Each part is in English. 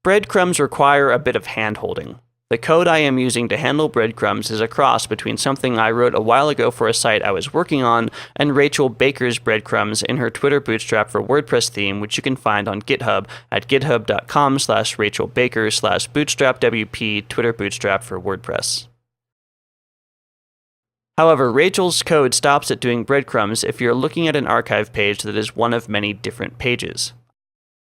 Breadcrumbs require a bit of hand-holding. The code I am using to handle breadcrumbs is a cross between something I wrote a while ago for a site I was working on and Rachel Baker's breadcrumbs in her Twitter Bootstrap for WordPress theme, which you can find on GitHub at github.com/rachelbaker/bootstrapwp Twitter Bootstrap for WordPress. However, Rachel's code stops at doing breadcrumbs if you're looking at an archive page that is one of many different pages.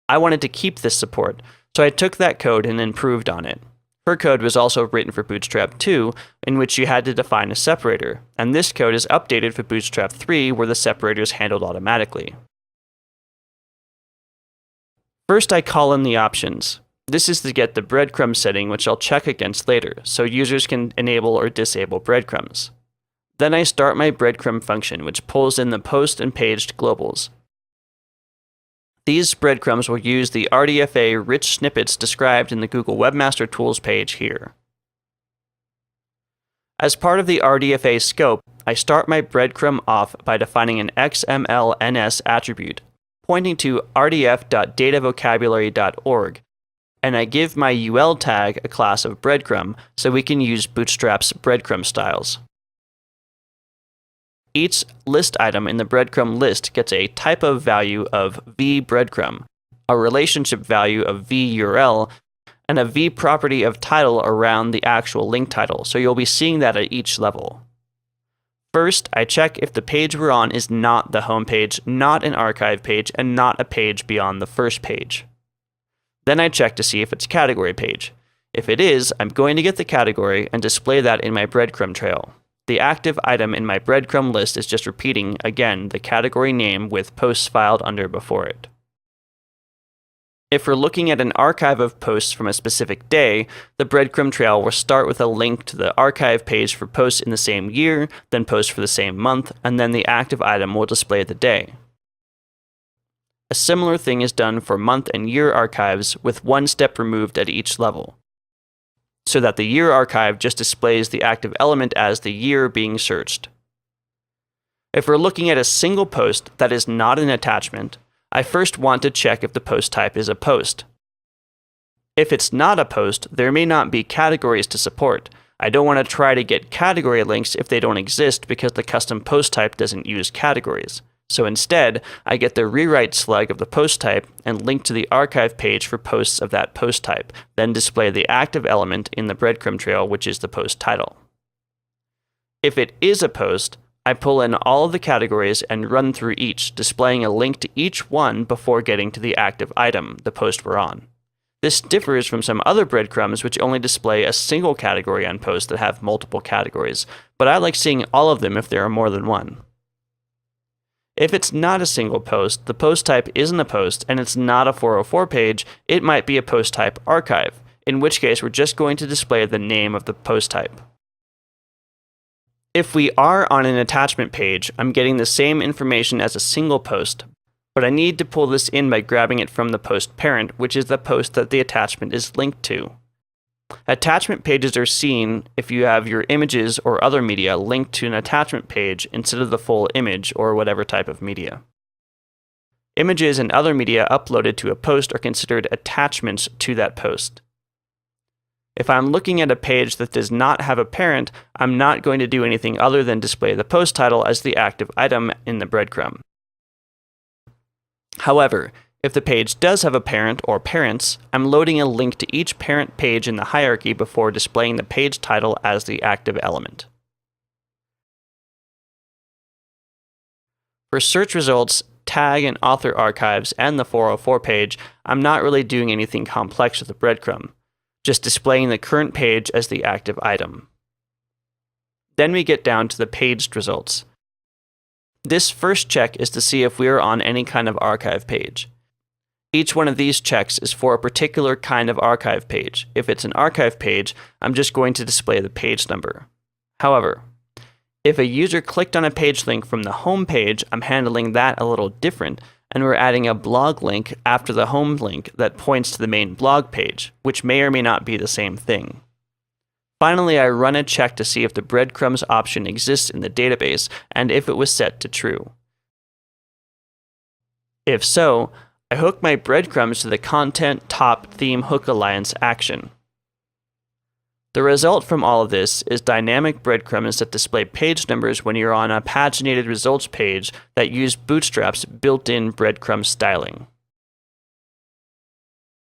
I wanted to keep this support, so I took that code and improved on it. Her code was also written for Bootstrap 2, in which you had to define a separator, and this code is updated for Bootstrap 3, where the separator is handled automatically. First, I call in the options. This is to get the breadcrumb setting, which I'll check against later, so users can enable or disable breadcrumbs. Then I start my breadcrumb function, which pulls in the post and paged globals. These breadcrumbs will use the RDFA rich snippets described in the Google Webmaster Tools page here. As part of the RDFA scope, I start my breadcrumb off by defining an XMLNS attribute, pointing to rdf.datavocabulary.org, and I give my UL tag a class of breadcrumb so we can use Bootstrap's breadcrumb styles. Each list item in the breadcrumb list gets a type of value of vBreadcrumb, a relationship value of vURL, and a vProperty of title around the actual link title, so you'll be seeing that at each level. First, I check if the page we're on is not the home page, not an archive page, and not a page beyond the first page. Then I check to see if it's a category page. If it is, I'm going to get the category and display that in my breadcrumb trail. The active item in my breadcrumb list is just repeating, again, the category name with posts filed under before it. If we're looking at an archive of posts from a specific day, the breadcrumb trail will start with a link to the archive page for posts in the same year, then posts for the same month, and then the active item will display the day. A similar thing is done for month and year archives with one step removed at each level, so that the year archive just displays the active element as the year being searched. If we're looking at a single post that is not an attachment, I first want to check if the post type is a post. If it's not a post, there may not be categories to support. I don't want to try to get category links if they don't exist because the custom post type doesn't use categories. So instead, I get the rewrite slug of the post type and link to the archive page for posts of that post type, then display the active element in the breadcrumb trail, which is the post title. If it is a post, I pull in all of the categories and run through each, displaying a link to each one before getting to the active item, the post we're on. This differs from some other breadcrumbs which only display a single category on posts that have multiple categories, but I like seeing all of them if there are more than one. If it's not a single post, the post type isn't a post, and it's not a 404 page, it might be a post type archive, in which case we're just going to display the name of the post type. If we are on an attachment page, I'm getting the same information as a single post, but I need to pull this in by grabbing it from the post parent, which is the post that the attachment is linked to. Attachment pages are seen if you have your images or other media linked to an attachment page instead of the full image or whatever type of media. Images and other media uploaded to a post are considered attachments to that post. If I'm looking at a page that does not have a parent, I'm not going to do anything other than display the post title as the active item in the breadcrumb. However, if the page does have a parent or parents, I'm loading a link to each parent page in the hierarchy before displaying the page title as the active element. For search results, tag and author archives, and the 404 page, I'm not really doing anything complex with the breadcrumb, just displaying the current page as the active item. Then we get down to the paged results. This first check is to see if we are on any kind of archive page. Each one of these checks is for a particular kind of archive page. If it's an archive page, I'm just going to display the page number. However, if a user clicked on a page link from the home page, I'm handling that a little different, and we're adding a blog link after the home link that points to the main blog page, which may or may not be the same thing. Finally, I run a check to see if the breadcrumbs option exists in the database and if it was set to true. If so, I hook my breadcrumbs to the content top theme hook alliance action. The result from all of this is dynamic breadcrumbs that display page numbers when you're on a paginated results page that use Bootstrap's built-in breadcrumb styling.